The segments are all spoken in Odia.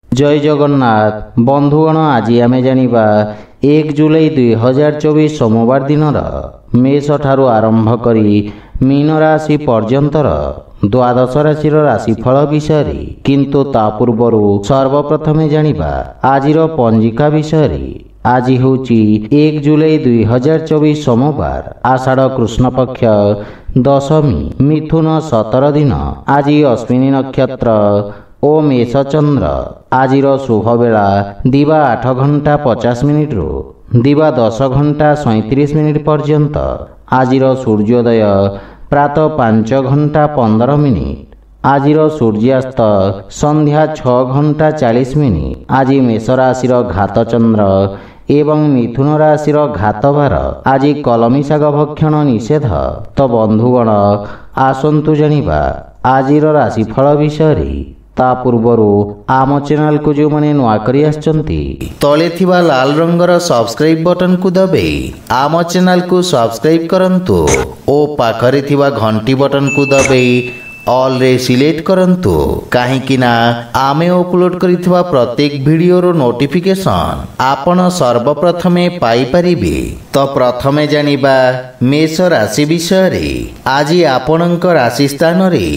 जय जगन्नाथ बंधुगण आज आमे जानिबा 1 जुलाई 2024 सोमवार दिनर मेष ठारू आरंभ करी मीन राशि पर्यंतर द्वादश राशि राशिफल विषय किंतु ता पूर्व सर्वप्रथमे जानिबा आजिर पंजिका विषय। आज होची 1 जुलाई 2024 सोमवार आषाढ़ कृष्ण पक्ष दशमी मिथुन 17 दिन। आज अश्विनी नक्षत्र ओ मेष चंद्र। आजिर शुभ बेला दिवा 8 घंटा 50 मिनिट रु दिवा 10 घंटा 37 मिनिट पर्यंत। आजिर सूर्योदय प्रातः 5 घंटा 15 मिनिट। आजिर सूर्यास्त संध्या 6 घंटा 40 मिनिट। आज मेष राशि घात चंद्र एवं मिथुन राशि घात बार। आज कलमी शाग भक्षण निषेध। तो बंधुगण आसंतु जानिबा आजिर राशिफल विषय। ता पूर्वर आम चैनल को जो माने नुआ करी आछंती तले थिबा लाल रंगर सब्सक्राइब बटन को दबे आम चैनल को सब्सक्राइब करंतु ओ पाखरे थिबा घंटी बटन को दबे ऑल रे सिलेक्ट करंतु काहेकि ना आमे अपलोड करिथिबा प्रत्येक वीडियो रो नोटिफिकेशन आपण सर्वप्रथमे पाई परिबे। तो प्रथमे जानिबा मेष राशि विषय रे। आज आपणक राशि स्थान रे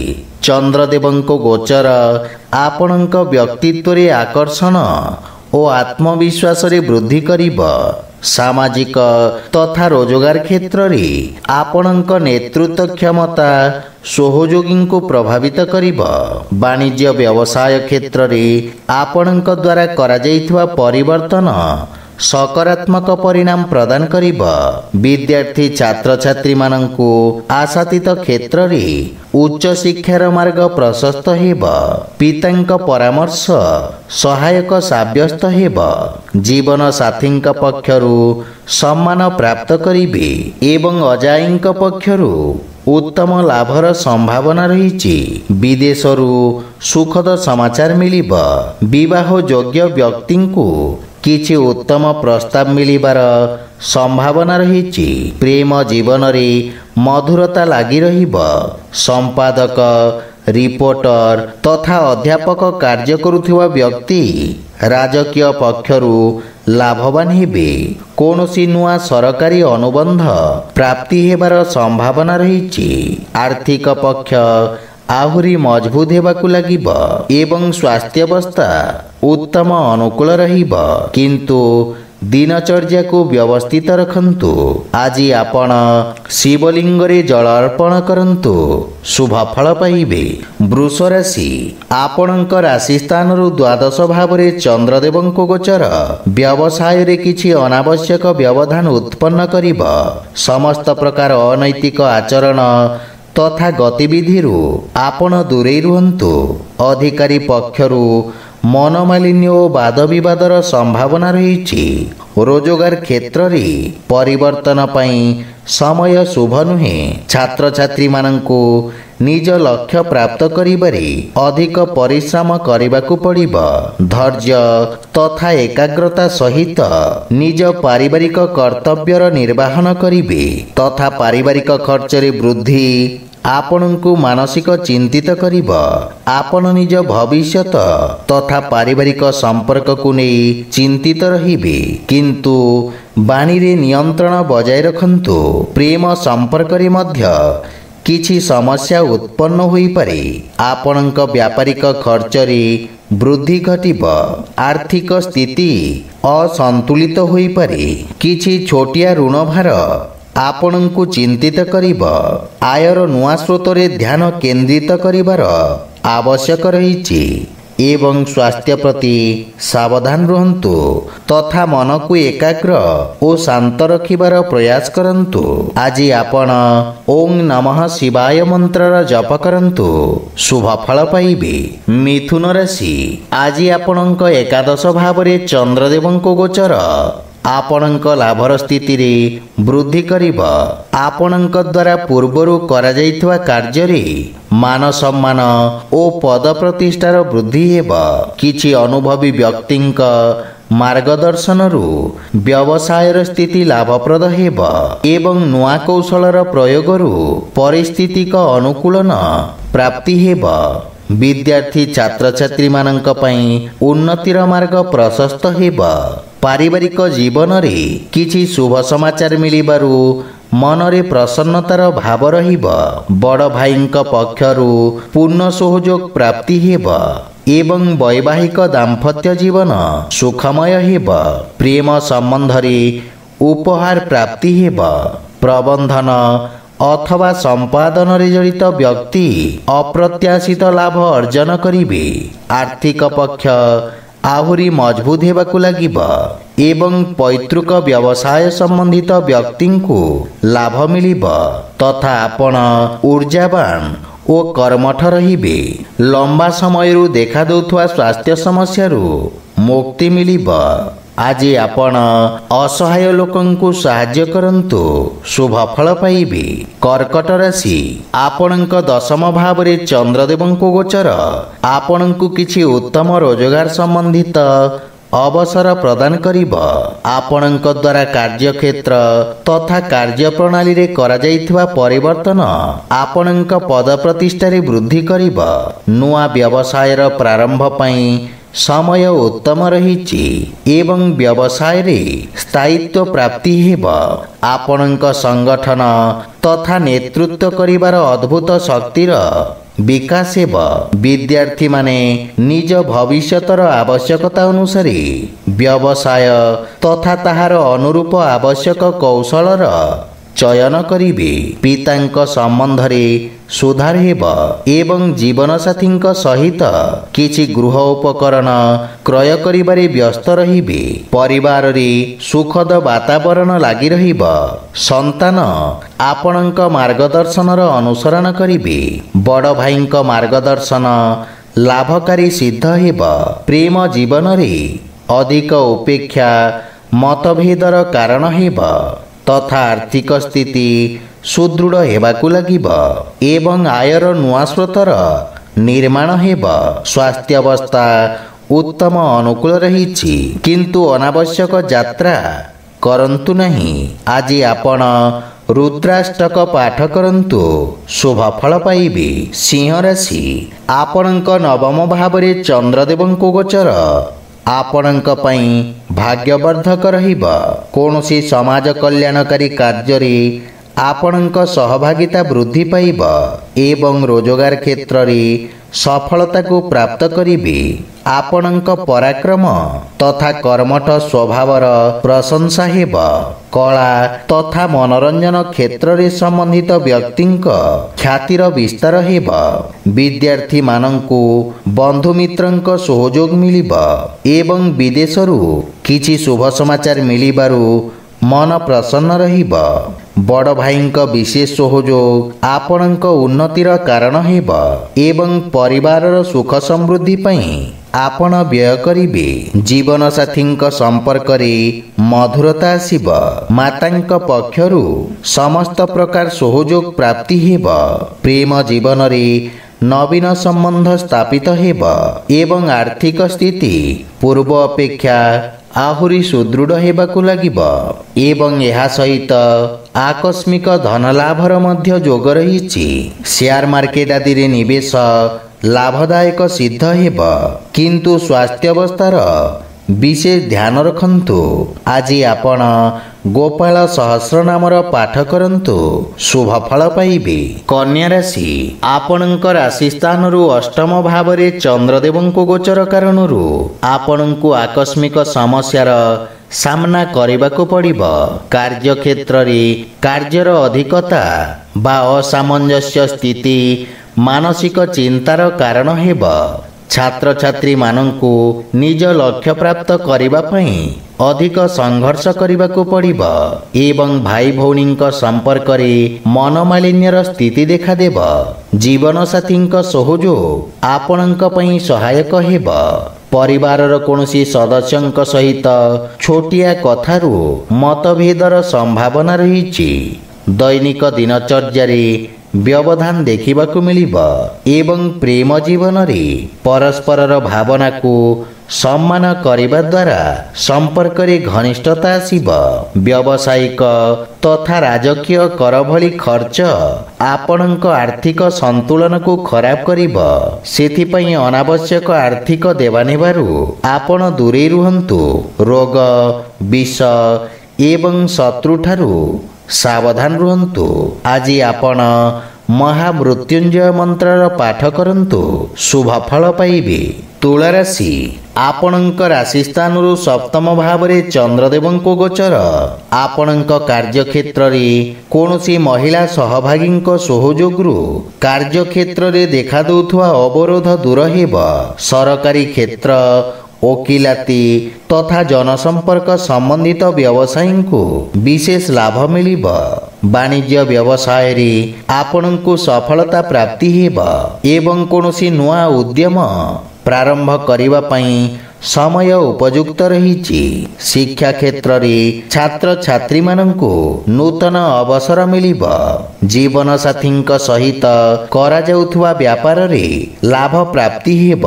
चंद्रदेवंको गोचर आपणक व्यक्तित्व रे आकर्षण ओ आत्मविश्वास रे वृद्धि करिब। सामाजिक तथा रोजगार क्षेत्र रे आपणक नेतृत्व क्षमता सहयोगी को प्रभावित करिब। वाणिज्य व्यवसाय क्षेत्र रे आपणक द्वारा करा जाइथिबा परिवर्तन सकारात्मक परिणाम प्रदान करिब। विद्यार्थी छात्र छात्री मानंकु आशातीत क्षेत्र रे उच्च शिक्षार मार्ग प्रशस्त हेब। पितांक परामर्श सहायक साब्यस्त हेब। जीवन साथींक पक्षरु सम्मान प्राप्त करिबे एवं अजाईंक पक्षरु उत्तम लाभर संभावना रही। विदेशरु सुखद समाचार मिलिब। विवाह योग्य व्यक्ति को किछि उत्तम प्रस्ताव मिलिबार संभावना रही। प्रेम जीवन रे मधुरता लागी रहिब। संपादक रिपोर्टर तथा अध्यापक कार्य करुथिबा व्यक्ति राजकीय पक्षरु लाभवान हेबे। कोनोसी नुआ सरकारी अनुबंध प्राप्ति हेबार संभावना रही। आर्थिक पक्ष आहुरी मजबूत हेबाकु लागिब एवं स्वास्थ्यावस्था उत्तम अनुकूल रहिब। किंतु दिनचर्या को व्यवस्थित रखंतु। आज आपण शिवलिंग रे जल अर्पण करंतु शुभ फल पाइबे। वृष राशि आपणक राशि स्थान रु द्वादश भाव रे चंद्रदेवंको गोचर व्यवसाय रे किछि अनावश्यक व्यवधान उत्पन्न करिब। समस्त प्रकार अनैतिक आचरण तथा गतिविधि आपण दूरे रुहंतु। अधिकारी पक्षरु मनोमालिन्य और वाद विवादर संभावना रही। रोजगार क्षेत्र रे परिवर्तन पई समय शुभ नुहे। छात्र छात्री मानंकु निज लक्ष्य प्राप्त करिबारे अधिक परिश्रम करिबाकु पड़िब। धैर्य तथा एकाग्रता सहित निज पारिवारिक कर्तव्यर निर्वाहन करिबे तथा पारिवारिक खर्च रे वृद्धि आपणଙ୍କୁ मानसिक चिंतित करिब। आपण निज भविष्यत तथा पारिवारिक संपर्क को नहीं चिंतित रहिबे। किंतु वाणी रे नियंत्रण बजाय रखंतु। प्रेम संपर्क रे मध्य किछि समस्या उत्पन्न होई पारे। आपणଙ୍କ व्यापारिक खर्च रे वृद्धि घटिब। आर्थिक स्थिति असंतुलित होई पारे। किछि छोटिया ऋण भार आपणଙ୍କୁ चिंतित करिब। आयर नुआ स्रोत रे ध्यान केंद्रित करिबार आवश्यक रही। एवं स्वास्थ्य प्रति सावधान रहंतु तथा मन को एकाग्र और शांत रखिबार प्रयास करंतु। आज आपण ओम नमः शिवाय मंत्र जप करंतु शुभ फल पाइबे। मिथुन राशि आज आपणଙ୍କ एकादश भाव रे चंद्रदेवंको गोचर आपणଙ୍କ लाभर स्थिति रे वृद्धि करिब। आपणଙ୍କ द्वारा पूर्वरु करा जाइथवा कार्य रे मान सम्मान ओ पद प्रतिष्ठार वृद्धि हेब। किछि अनुभवी व्यक्तिंक मार्गदर्शन रु व्यवसायर स्थिति लाभप्रद हेब एवं नुआ कौशलर प्रयोग रु परिस्थिति अनुकूलन प्राप्ति हेब। विद्यार्थी छात्र छात्री मानक पई उन्नतिर मार्ग प्रशस्त हेब। पारिवारिक जीवन रे किछि शुभ समाचार मिलिबारु मनरे प्रसन्नतार भाव रहिब। बड़ भाईंक पक्षरु पूर्ण सहयोग प्राप्ति हेब एवं वैवाहिक दाम्पत्य जीवन सुखमय हेब। प्रेम संबंध रे उपहार प्राप्ति हेब। प्रबंधन अथवा संपादन रे जड़ित व्यक्ति अप्रत्याशित लाभ अर्जन करिवे। आर्थिक पक्ष आहुरी मजबूत हेबाकु लागिब एवं पैतृक व्यवसाय संबंधित व्यक्ति को लाभ मिलिब तथा आपण ऊर्जावान ओ कर्मठ रहिबे। लंबा समय देखा देउथुवा स्वास्थ्य समस्या मुक्ति मिलिब। आज आपण असहाय लोकंकु साहाय्य करंतु शुभ फल पाइबे। कर्कट राशि आपणक दशम भाव रे चंद्रदेवंको गोचर आपणकु किछि उत्तम रोजगार संबंधित अवसर प्रदान करिब। आपणक द्वारा कार्यक्षेत्र तथा कार्य प्रणाली रे करा जाइथिबा परिवर्तन आपणक पद प्रतिष्ठा रे वृद्धि करिब। नुआ व्यवसायर प्रारंभ पई समय उत्तम रहिछि एवं व्यवसाय रे स्थायित्व प्राप्ति हेब। आपणक संगठन तथा नेतृत्व करिवार अद्भुत शक्तिर विकास हेब। विद्यार्थी माने निज भविष्यतर आवश्यकता अनुसार व्यवसाय तथा ताहार अनुरूप आवश्यक कौशलर चयन करिवे। पितांक संबंध रे सुधार हेब एवं जीवन साथींक सहित किछि गृह उपकरण क्रय करिबारे व्यस्त रहिबे। परिवार रे सुखद वातावरण लागि रहिब। संतान आपणक मार्गदर्शनर अनुसरण करिवे। बड़ भाईंक मार्गदर्शन लाभकारी सिद्ध हेब। प्रेम जीवन रे अधिक उपेक्षा मतभेदर कारण हेब तथा आर्थिक स्थिति सुदृढ़ हेबाकु लागिब एवं आयर नुआ स्रोतर निर्माण हेब। स्वास्थ्य अवस्था उत्तम अनुकूल रहिछि किंतु अनावश्यक यात्रा करंतु नहीं। आज आपण रुद्राष्टक पाठ करंतु शुभ फल पाइबे। सिंह राशि आपणक नवम भाव रे चंद्रदेवंको गोचर आपणक पई भाग्यवर्धक रहिब। कोनोसी समाज कल्याणकारी कार्य रे आपणक सहभागिता वृद्धि पाइब एवं रोजगार क्षेत्र रे सफलता को प्राप्त करिवे। आपणक पराक्रम तथा कर्मठ स्वभावर प्रशंसा हेब। कला तथा मनोरंजन क्षेत्र रे संबंधित व्यक्तिंक ख्यातिर विस्तार हेब। विद्यार्थी मानंकु बंधु मित्रंक सहयोग मिलिब एवं विदेशरु किछि शुभ समाचार मिलिबारु मन प्रसन्न रहिब। बड़ भाईंक विशेष सहयोग आपणक उन्नतिर कारण हेब एवं परिवारर सुख समृद्धि पई आपण व्यय करिवे। जीवन साथींक संपर्क रे मधुरता आसिब। मातांक पक्षरु समस्त प्रकार सहयोग प्राप्ति हेब। प्रेम जीवन रे नवीन संबंध स्थापित हेब एवं आर्थिक स्थिति पूर्व अपेक्षा आहुरी सुदृढ़ हेबाकु लागिब एवं यह सहित आकस्मिक धन लाभर मध्य जोग रहिछि। शेयर मार्केट आदि रे निवेश लाभदायक सिद्ध हेब किंतु स्वास्थ्य अवस्थार विशेष ध्यान रखंतु। आज आपण गोपाल सहस्र नामर पाठ करंतु शुभ फल पाइबे। कन्या राशि आपणक राशि स्थान रु अष्टम भाव रे चंद्रदेवंको गोचर कारणरु आपणकु आकस्मिक समस्यार सामना करबाकू पड़िब। कार्य क्षेत्र रे कार्यर अधिकता बा असामंजस्य स्थिति मानसिक चिंतार कारण हेब। छात्र छात्री मानंकु निज लक्ष्य प्राप्त करिबा पई अधिक संघर्ष करिबाकू पड़िब एवं भाई भौणींक संपर्क रे मनोमालिन्यर स्थिति देखा देब। जीवन साथींक सहयोग आपणंक पई सहायक हेब। परिवारर कोनोसी सदस्यंक सहित छोटिया कथारु मतभेदर संभावना रहिछि। दैनिक दिनचर्या रे व्यवधान देखिबाकू मिलिब एवं प्रेम जीवन रे परस्परर भावना को ସମ୍ମାନ କରିବା ଦ୍ୱାରା ସମ୍ପର୍କରେ ଘନିଷ୍ଠତା ଆସିବ। ବ୍ୟବସାୟିକ ତଥା ରାଜକୀୟ କର ଭଳି ଖର୍ଚ୍ଚ ଆପଣଙ୍କ ଆର୍ଥିକ ସନ୍ତୁଳନକୁ ଖରାପ କରିବ। ସେଥିପାଇଁ ଅନାବଶ୍ୟକ ଆର୍ଥିକ ଦେବାନେବାରୁ ଆପଣ ଦୂରେଇ ରୁହନ୍ତୁ। ରୋଗ, ବିଷ ଏବଂ ଶତ୍ରୁଠାରୁ ସାବଧାନ ରୁହନ୍ତୁ। ଆଜି ଆପଣ ମହାମୃତ୍ୟୁଞ୍ଜୟ ମନ୍ତ୍ରର ପାଠ କରନ୍ତୁ, ଶୁଭ ଫଳ ପାଇବେ। ତୁଳା ରାଶି, ଆପଣଙ୍କ ରାଶି ସ୍ଥାନରୁ ସପ୍ତମ ଭାବରେ ଚନ୍ଦ୍ରଦେବଙ୍କ ଗୋଚର। ଆପଣଙ୍କ କାର୍ଯ୍ୟକ୍ଷେତ୍ରରେ କୌଣସି ମହିଳା ସହଭାଗୀଙ୍କ ସହଯୋଗରୁ କାର୍ଯ୍ୟକ୍ଷେତ୍ରରେ ଦେଖାଦେଉଥିବା ଅବରୋଧ ଦୂର ହେବ। ସରକାରୀ କ୍ଷେତ୍ର, ଓକିଲାତି ତଥା ଜନସମ୍ପର୍କ ସମ୍ବନ୍ଧିତ ବ୍ୟବସାୟୀଙ୍କୁ ବିଶେଷ ଲାଭ ମିଳିବ। ବାଣିଜ୍ୟ ବ୍ୟବସାୟରେ ଆପଣଙ୍କୁ ସଫଳତା ପ୍ରାପ୍ତି ହେବ ଏବଂ କୌଣସି ନୂଆ ଉଦ୍ୟମ ପ୍ରାରମ୍ଭ କରିବା ପାଇଁ ସମୟ ଉପଯୁକ୍ତ ରହିଛି। ଶିକ୍ଷା କ୍ଷେତ୍ରରେ ଛାତ୍ରଛାତ୍ରୀମାନଙ୍କୁ ନୂତନ ଅବସର ମିଳିବ। ଜୀବନସାଥୀଙ୍କ ସହିତ କରାଯାଉଥିବା ବ୍ୟାପାରରେ ଲାଭ ପ୍ରାପ୍ତି ହେବ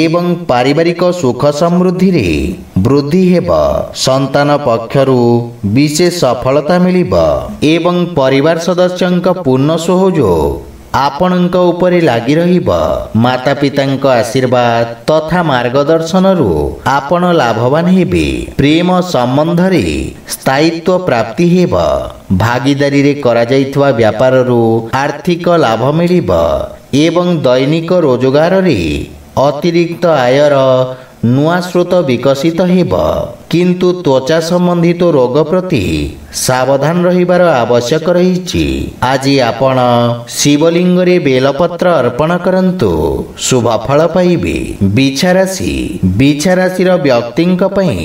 ଏବଂ ପାରିବାରିକ ସୁଖ ସମୃଦ୍ଧିରେ ବୃଦ୍ଧି ହେବ। ସନ୍ତାନ ପକ୍ଷରୁ ବିଶେଷ ସଫଳତା ମିଳିବ ଏବଂ ପରିବାର ସଦସ୍ୟଙ୍କ ପୂର୍ଣ୍ଣ ସହଯୋଗ ଆପଣଙ୍କ ଉପରେ ଲାଗି ରହିବ। ମାତା ପିତାଙ୍କ ଆଶୀର୍ବାଦ ତଥା ମାର୍ଗଦର୍ଶନରୁ ଆପଣ ଲାଭବାନ ହେବେ। ପ୍ରେମ ସମ୍ବନ୍ଧରେ ସ୍ଥାୟିତ୍ୱ ପ୍ରାପ୍ତି ହେବ। ଭାଗିଦାରୀରେ କରାଯାଇଥିବା ବ୍ୟାପାରରୁ ଆର୍ଥିକ ଲାଭ ମିଳିବ ଏବଂ ଦୈନିକ ରୋଜଗାରରେ ଅତିରିକ୍ତ ଆୟର ନୂଆ ସ୍ରୋତ ବିକଶିତ ହେବ। କିନ୍ତୁ ତ୍ୱଚା ସମ୍ବନ୍ଧିତ ରୋଗ ପ୍ରତି ସାବଧାନ ରହିବାର ଆବଶ୍ୟକ ରହିଛି। ଆଜି ଆପଣ ଶିବଲିଙ୍ଗରେ ବେଲପତ୍ର ଅର୍ପଣ କରନ୍ତୁ, ଶୁଭ ଫଳ ପାଇବେ। ବିଛା ରାଶି, ବିଛା ରାଶିର ବ୍ୟକ୍ତିଙ୍କ ପାଇଁ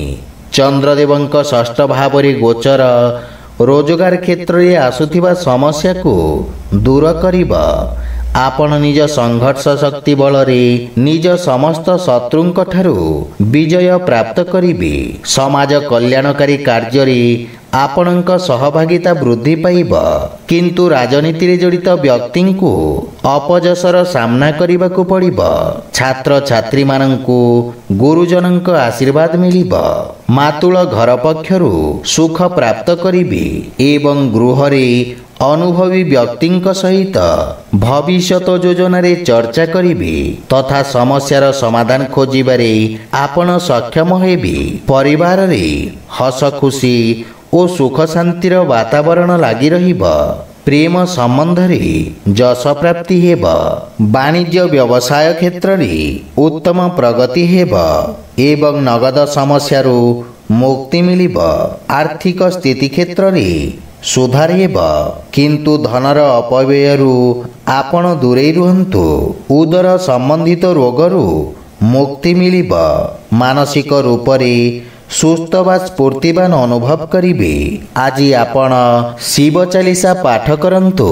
ଚନ୍ଦ୍ରଦେବଙ୍କ ଷଷ୍ଠ ଭାବରେ ଗୋଚର ରୋଜଗାର କ୍ଷେତ୍ରରେ ଆସୁଥିବା ସମସ୍ୟାକୁ ଦୂର କରିବ। ଆପଣ ନିଜ ସଂଘର୍ଷ ଶକ୍ତି ବଳରେ ନିଜ ସମସ୍ତ ଶତ୍ରୁଙ୍କ ଠାରୁ ବିଜୟ ପ୍ରାପ୍ତ କରିବେ। ସମାଜ କଲ୍ୟାଣକାରୀ କାର୍ଯ୍ୟରେ ଆପଣଙ୍କ ସହଭାଗିତା ବୃଦ୍ଧି ପାଇବ। କିନ୍ତୁ ରାଜନୀତିରେ ଜଡ଼ିତ ବ୍ୟକ୍ତିଙ୍କୁ ଅପଯଶର ସାମ୍ନା କରିବାକୁ ପଡ଼ିବ। ଛାତ୍ରଛାତ୍ରୀମାନଙ୍କୁ ଗୁରୁଜନଙ୍କ ଆଶୀର୍ବାଦ ମିଳିବ। ମାତୁଳ ଘର ପକ୍ଷରୁ ସୁଖ ପ୍ରାପ୍ତ କରିବେ ଏବଂ ଗୃହରେ ଅନୁଭବୀ ବ୍ୟକ୍ତିଙ୍କ ସହିତ ଭବିଷ୍ୟତ ଯୋଜନାରେ ଚର୍ଚ୍ଚା କରିବେ ତଥା ସମସ୍ୟାର ସମାଧାନ ଖୋଜିବାରେ ଆପଣ ସକ୍ଷମ ହେବେ। ପରିବାରରେ ହସ ଖୁସି ଓ ସୁଖ ଶାନ୍ତିର ବାତାବରଣ ଲାଗି ରହିବ। ପ୍ରେମ ସମ୍ବନ୍ଧରେ ଯଶ ପ୍ରାପ୍ତି ହେବ। ବାଣିଜ୍ୟ ବ୍ୟବସାୟ କ୍ଷେତ୍ରରେ ଉତ୍ତମ ପ୍ରଗତି ହେବ ଏବଂ ନଗଦ ସମସ୍ୟାରୁ ମୁକ୍ତି ମିଳିବ। ଆର୍ଥିକ ସ୍ଥିତି କ୍ଷେତ୍ରରେ ସୁଧାର ହେବ କିନ୍ତୁ ଧନର ଅପବ୍ୟୟରୁ ଆପଣ ଦୂରେଇ ରୁହନ୍ତୁ। ଉଦର ସମ୍ବନ୍ଧିତ ରୋଗରୁ ମୁକ୍ତି ମିଳିବ। ମାନସିକ ରୂପରେ ସୁସ୍ଥ ବା ସ୍ଫୂର୍ତ୍ତିବାନ ଅନୁଭବ କରିବେ। ଆଜି ଆପଣ ଶିବ ଚାଲିସା ପାଠ କରନ୍ତୁ,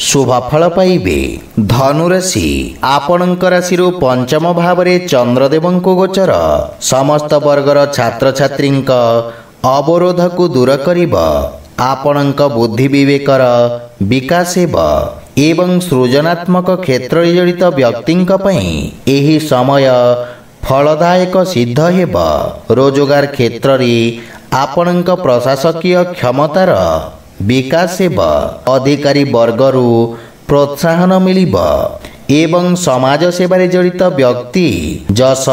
ଶୁଭ ଫଳ ପାଇବେ। ଧନୁରାଶି, ଆପଣଙ୍କ ରାଶିରୁ ପଞ୍ଚମ ଭାବରେ ଚନ୍ଦ୍ରଦେବଙ୍କ ଗୋଚର ସମସ୍ତ ବର୍ଗର ଛାତ୍ରଛାତ୍ରୀଙ୍କ ଅବରୋଧକୁ ଦୂର କରିବ। ଆପଣଙ୍କ ବୁଦ୍ଧି ବିବେକର ବିକାଶ ହେବ ଏବଂ ସୃଜନାତ୍ମକ କ୍ଷେତ୍ରରେ ଜଡ଼ିତ ବ୍ୟକ୍ତିଙ୍କ ପାଇଁ ଏହି ସମୟ ଫଳଦାୟକ ସିଦ୍ଧ ହେବ। ରୋଜଗାର କ୍ଷେତ୍ରରେ ଆପଣଙ୍କ ପ୍ରଶାସକୀୟ କ୍ଷମତାର ବିକାଶ ହେବ। ଅଧିକାରୀ ବର୍ଗରୁ ପ୍ରୋତ୍ସାହନ ମିଳିବ ଏବଂ ସମାଜ ସେବାରେ ଜଡ଼ିତ ବ୍ୟକ୍ତି ଯଶ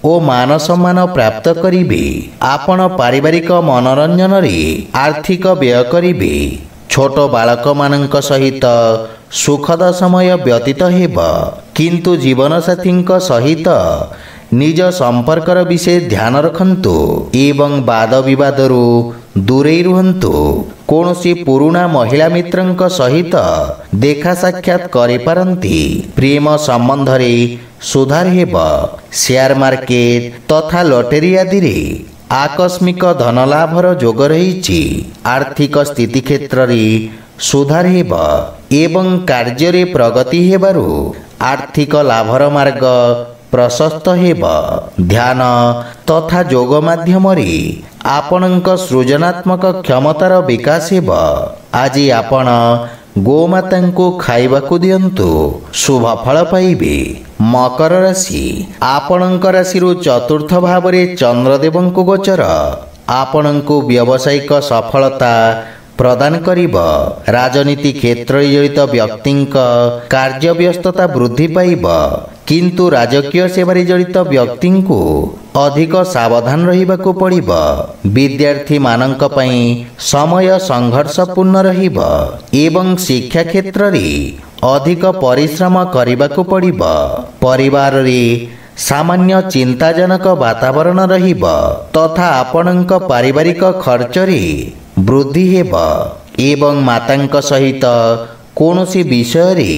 ଓ ମାନ ସମ୍ମାନ ପ୍ରାପ୍ତ କରିବେ। ଆପଣ ପାରିବାରିକ ମନୋରଞ୍ଜନରେ ଆର୍ଥିକ ବ୍ୟୟ କରିବେ। ଛୋଟ ବାଳକମାନଙ୍କ ସହିତ ସୁଖଦ ସମୟ ବ୍ୟତୀତ ହେବ କିନ୍ତୁ ଜୀବନସାଥୀଙ୍କ ସହିତ ନିଜ ସମ୍ପର୍କର ବିଷୟ ଧ୍ୟାନ ରଖନ୍ତୁ ଏବଂ ବାଦ ବିବାଦରୁ ଦୂରେଇ ରୁହନ୍ତୁ। କୌଣସି ପୁରୁଣା ମହିଳା ମିତ୍ରଙ୍କ ସହିତ ଦେଖା ସାକ୍ଷାତ କରିପାରନ୍ତି। ପ୍ରେମ ସମ୍ବନ୍ଧରେ ସୁଧାର ହେବ। ସେୟାର ମାର୍କେଟ ତଥା ଲଟେରୀ ଆଦିରେ ଆକସ୍ମିକ ଧନଲାଭର ଯୋଗ ରହିଛି। ଆର୍ଥିକ ସ୍ଥିତି କ୍ଷେତ୍ରରେ ସୁଧାର ହେବ ଏବଂ କାର୍ଯ୍ୟରେ ପ୍ରଗତି ହେବାରୁ ଆର୍ଥିକ ଲାଭର ମାର୍ଗ ପ୍ରଶସ୍ତ ହେବ। ଧ୍ୟାନ ତଥା ଯୋଗ ମାଧ୍ୟମରେ ଆପଣଙ୍କ ସୃଜନାତ୍ମକ କ୍ଷମତାର ବିକାଶ ହେବ। ଆଜି ଆପଣ ଗୋମାତାଙ୍କୁ ଖାଇବାକୁ ଦିଅନ୍ତୁ, ଶୁଭ ଫଳ ପାଇବେ। ମକର ରାଶି, ଆପଣଙ୍କ ରାଶିରୁ ଚତୁର୍ଥ ଭାବରେ ଚନ୍ଦ୍ରଦେବଙ୍କୁ ଗୋଚର ଆପଣଙ୍କୁ ବ୍ୟବସାୟିକ ସଫଳତା ପ୍ରଦାନ କରିବ। ରାଜନୀତି କ୍ଷେତ୍ରରେ ଜଡ଼ିତ ବ୍ୟକ୍ତିଙ୍କ କାର୍ଯ୍ୟବ୍ୟସ୍ତତା ବୃଦ୍ଧି ପାଇବ, କିନ୍ତୁ ରାଜକୀୟ ସେବାରେ ଜଡ଼ିତ ବ୍ୟକ୍ତିଙ୍କୁ ଅଧିକ ସାବଧାନ ରହିବାକୁ ପଡ଼ିବ। ବିଦ୍ୟାର୍ଥୀମାନଙ୍କ ପାଇଁ ସମୟ ସଂଘର୍ଷପୂର୍ଣ୍ଣ ରହିବ ଏବଂ ଶିକ୍ଷା କ୍ଷେତ୍ରରେ ଅଧିକ ପରିଶ୍ରମ କରିବାକୁ ପଡ଼ିବ। ପରିବାରରେ ସାମାନ୍ୟ ଚିନ୍ତାଜନକ ବାତାବରଣ ରହିବ ତଥା ଆପଣଙ୍କ ପାରିବାରିକ ଖର୍ଚ୍ଚରେ ବୃଦ୍ଧି ହେବ ଏବଂ ମାତାଙ୍କ ସହିତ କୌଣସି ବିଷୟରେ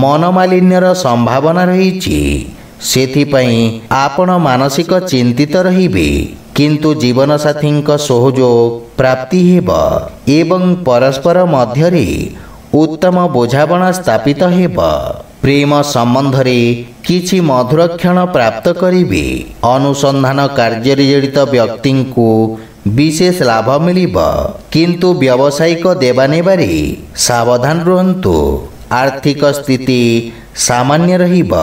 ମନମାଳିନ୍ୟର ସମ୍ଭାବନା ରହିଛି। ସେଥିପାଇଁ ଆପଣ ମାନସିକ ଚିନ୍ତିତ ରହିବେ, କିନ୍ତୁ ଜୀବନସାଥୀଙ୍କ ସହଯୋଗ ପ୍ରାପ୍ତି ହେବ ଏବଂ ପରସ୍ପର ମଧ୍ୟରେ ଉତ୍ତମ ବୁଝାମଣା ସ୍ଥାପିତ ହେବ। ପ୍ରେମ ସମ୍ବନ୍ଧରେ କିଛି ମଧୁର କ୍ଷଣ ପ୍ରାପ୍ତ କରିବେ। ଅନୁସନ୍ଧାନ କାର୍ଯ୍ୟରେ ଜଡ଼ିତ ବ୍ୟକ୍ତିଙ୍କୁ ବିଶେଷ ଲାଭ ମିଳିବ, କିନ୍ତୁ ବ୍ୟବସାୟିକ ଦେବାନେବାରେ ସାବଧାନ ରୁହନ୍ତୁ। ଆର୍ଥିକ ସ୍ଥିତି ସାମାନ୍ୟ ରହିବ,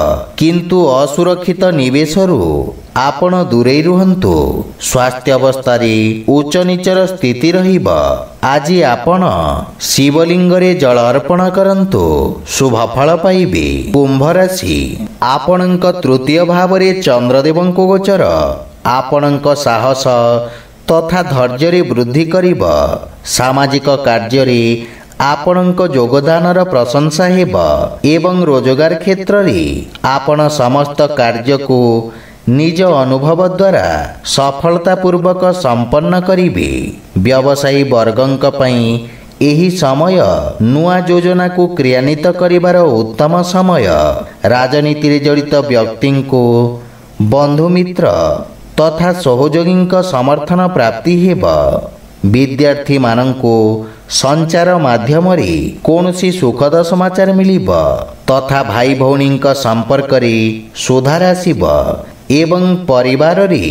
କିନ୍ତୁ ଅସୁରକ୍ଷିତ ନିବେଶରୁ ଆପଣ ଦୂରେଇ ରୁହନ୍ତୁ। ସ୍ୱାସ୍ଥ୍ୟ ଅବସ୍ଥାରେ ଉଚ୍ଚ ନିଚର ସ୍ଥିତି ରହିବ। ଆଜି ଆପଣ ଶିବଲିଙ୍ଗରେ ଜଳ ଅର୍ପଣ କରନ୍ତୁ, ଶୁଭ ଫଳ ପାଇବେ। କୁମ୍ଭ ରାଶି, ଆପଣଙ୍କ ତୃତୀୟ ଭାବରେ ଚନ୍ଦ୍ରଦେବଙ୍କୁ ଗୋଚର ଆପଣଙ୍କ ସାହସ ତଥା ଧୈର୍ଯ୍ୟରେ ବୃଦ୍ଧି କରିବ। ସାମାଜିକ କାର୍ଯ୍ୟରେ ଆପଣଙ୍କ ଯୋଗଦାନର ପ୍ରଶଂସା ହେବ ଏବଂ ରୋଜଗାର କ୍ଷେତ୍ରରେ ଆପଣ ସମସ୍ତ କାର୍ଯ୍ୟକୁ ନିଜ ଅନୁଭବ ଦ୍ୱାରା ସଫଳତାପୂର୍ବକ ସମ୍ପନ୍ନ କରିବେ। ବ୍ୟବସାୟୀ ବର୍ଗଙ୍କ ପାଇଁ ଏହି ସମୟ ନୂଆ ଯୋଜନାକୁ କ୍ରିୟାନ୍ୱିତ କରିବାର ଉତ୍ତମ ସମୟ। ରାଜନୀତିରେ ଜଡ଼ିତ ବ୍ୟକ୍ତିଙ୍କୁ ବନ୍ଧୁମିତ୍ର ତଥା ସହଯୋଗୀଙ୍କ ସମର୍ଥନ ପ୍ରାପ୍ତି ହେବ। ବିଦ୍ୟାର୍ଥୀମାନଙ୍କୁ ସଞ୍ଚାର ମାଧ୍ୟମରେ କୌଣସି ସୁଖଦ ସମାଚାର ମିଳିବ ତଥା ଭାଇ ଭଉଣୀଙ୍କ ସମ୍ପର୍କରେ ସୁଧାର ଆସିବ ଏବଂ ପରିବାରରେ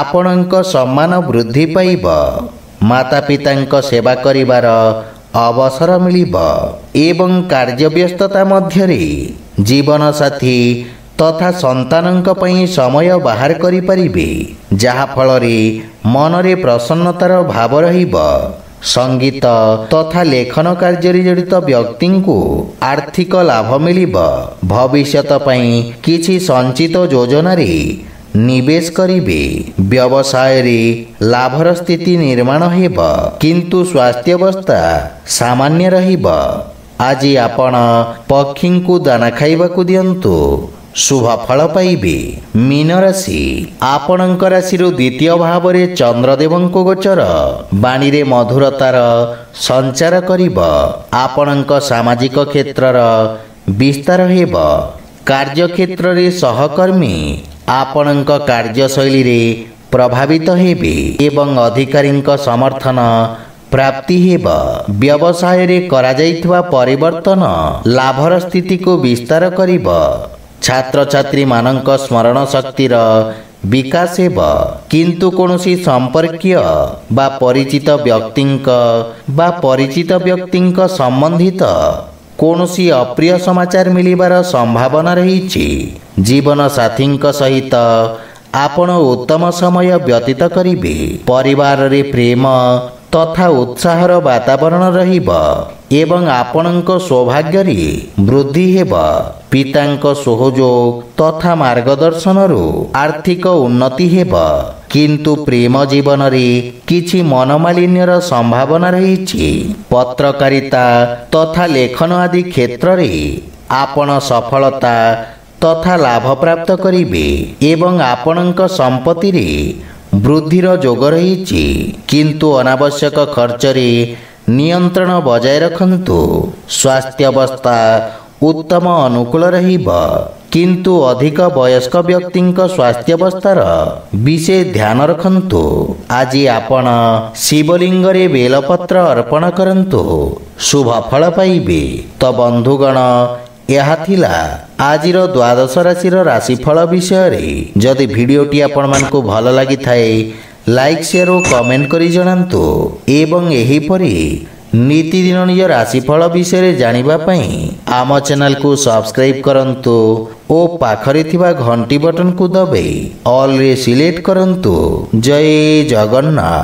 ଆପଣଙ୍କ ସମ୍ମାନ ବୃଦ୍ଧି ପାଇବ। ମାତାପିତାଙ୍କ ସେବା କରିବାର ଅବସର ମିଳିବ ଏବଂ କାର୍ଯ୍ୟବ୍ୟସ୍ତତା ମଧ୍ୟରେ ଜୀବନସାଥୀ ତଥା ସନ୍ତାନଙ୍କ ପାଇଁ ସମୟ ବାହାର କରିପାରିବେ, ଯାହାଫଳରେ ମନରେ ପ୍ରସନ୍ନତାର ଭାବ ରହିବ। ସଙ୍ଗୀତ ତଥା ଲେଖନ କାର୍ଯ୍ୟରେ ଜଡ଼ିତ ବ୍ୟକ୍ତିଙ୍କୁ ଆର୍ଥିକ ଲାଭ ମିଳିବ। ଭବିଷ୍ୟତ ପାଇଁ କିଛି ସଞ୍ଚିତ ଯୋଜନାରେ ନିବେଶ କରିବେ। ବ୍ୟବସାୟରେ ଲାଭର ସ୍ଥିତି ନିର୍ମାଣ ହେବ, କିନ୍ତୁ ସ୍ୱାସ୍ଥ୍ୟାବସ୍ଥା ସାମାନ୍ୟ ରହିବ। ଆଜି ଆପଣ ପକ୍ଷୀଙ୍କୁ ଦାନା ଖାଇବାକୁ ଦିଅନ୍ତୁ, ଶୁଭ ଫଳ ପାଇବେ। ମୀନ ରାଶି, ଆପଣଙ୍କ ରାଶିରୁ ଦ୍ୱିତୀୟ ଭାବରେ ଚନ୍ଦ୍ରଦେବଙ୍କୁ ଗୋଚର ବାଣୀରେ ମଧୁରତାର ସଞ୍ଚାର କରିବ। ଆପଣଙ୍କ ସାମାଜିକ କ୍ଷେତ୍ରର ବିସ୍ତାର ହେବ। କାର୍ଯ୍ୟକ୍ଷେତ୍ରରେ ସହକର୍ମୀ ଆପଣଙ୍କ କାର୍ଯ୍ୟଶୈଳୀରେ ପ୍ରଭାବିତ ହେବେ ଏବଂ ଅଧିକାରୀଙ୍କ ସମର୍ଥନ ପ୍ରାପ୍ତି ହେବ। ବ୍ୟବସାୟରେ କରାଯାଇଥିବା ପରିବର୍ତ୍ତନ ଲାଭର ସ୍ଥିତିକୁ ବିସ୍ତାର କରିବ। ଛାତ୍ରଛାତ୍ରୀମାନଙ୍କ ସ୍ମରଣ ଶକ୍ତିର ବିକାଶ ହେବ, କିନ୍ତୁ କୌଣସି ସମ୍ପର୍କୀୟ ବା ପରିଚିତ ବ୍ୟକ୍ତିଙ୍କ ସମ୍ବନ୍ଧିତ କୌଣସି ଅପ୍ରିୟ ସମାଚାର ମିଳିବାର ସମ୍ଭାବନା ରହିଛି। ଜୀବନସାଥୀଙ୍କ ସହିତ ଆପଣ ଉତ୍ତମ ସମୟ ବ୍ୟତୀତ କରିବେ। ପରିବାରରେ ପ୍ରେମ ତଥା ଉତ୍ସାହର ବାତାବରଣ ରହିବ ଏବଂ ଆପଣଙ୍କ ସୌଭାଗ୍ୟରେ ବୃଦ୍ଧି ହେବ। ପିତାଙ୍କ ସହଯୋଗ ତଥା ମାର୍ଗଦର୍ଶନରୁ ଆର୍ଥିକ ଉନ୍ନତି ହେବ, କିନ୍ତୁ ପ୍ରେମ ଜୀବନରେ କିଛି ମନମାଳିନ୍ୟର ସମ୍ଭାବନା ରହିଛି। ପତ୍ରକାରିତା ତଥା ଲେଖନ ଆଦି କ୍ଷେତ୍ରରେ ଆପଣ ସଫଳତା ତଥା ଲାଭ ପ୍ରାପ୍ତ କରିବେ ଏବଂ ଆପଣଙ୍କ ସମ୍ପତ୍ତିରେ ବୃଦ୍ଧିର ଯୋଗ ରହିଛି, କିନ୍ତୁ ଅନାବଶ୍ୟକ ଖର୍ଚ୍ଚରେ ନିୟନ୍ତ୍ରଣ ବଜାୟ ରଖନ୍ତୁ। ସ୍ୱାସ୍ଥ୍ୟାବସ୍ଥା ଉତ୍ତମ ଅନୁକୂଳ ରହିବ, କିନ୍ତୁ ଅଧିକ ବୟସ୍କ ବ୍ୟକ୍ତିଙ୍କ ସ୍ୱାସ୍ଥ୍ୟାବସ୍ଥାର ବିଶେଷ ଧ୍ୟାନ ରଖନ୍ତୁ। ଆଜି ଆପଣ ଶିବଲିଙ୍ଗରେ ବେଲପତ୍ର ଅର୍ପଣ କରନ୍ତୁ, ଶୁଭ ଫଳ ପାଇବେ। ତ ବନ୍ଧୁଗଣ, ଏହା ଥିଲା ଆଜିର ଦ୍ୱାଦଶ ରାଶିର ରାଶିଫଳ ବିଷୟରେ। ଯଦି ଭିଡ଼ିଓଟି ଆପଣମାନଙ୍କୁ ଭଲ ଲାଗିଥାଏ, ଲାଇକ୍ ସେୟାର ଓ କମେଣ୍ଟ କରି ଜଣାନ୍ତୁ ଏବଂ ଏହିପରି ନିତିଦିନ ନିଜ ରାଶିଫଳ ବିଷୟରେ ଜାଣିବା ପାଇଁ ଆମ ଚ୍ୟାନେଲକୁ ସବସ୍କ୍ରାଇବ୍ କରନ୍ତୁ ଓ ପାଖରେ ଥିବା ଘଣ୍ଟି ବଟନକୁ ଦବାଇ ଅଲ୍ରେ ସିଲେକ୍ଟ କରନ୍ତୁ। ଜୟ ଜଗନ୍ନାଥ।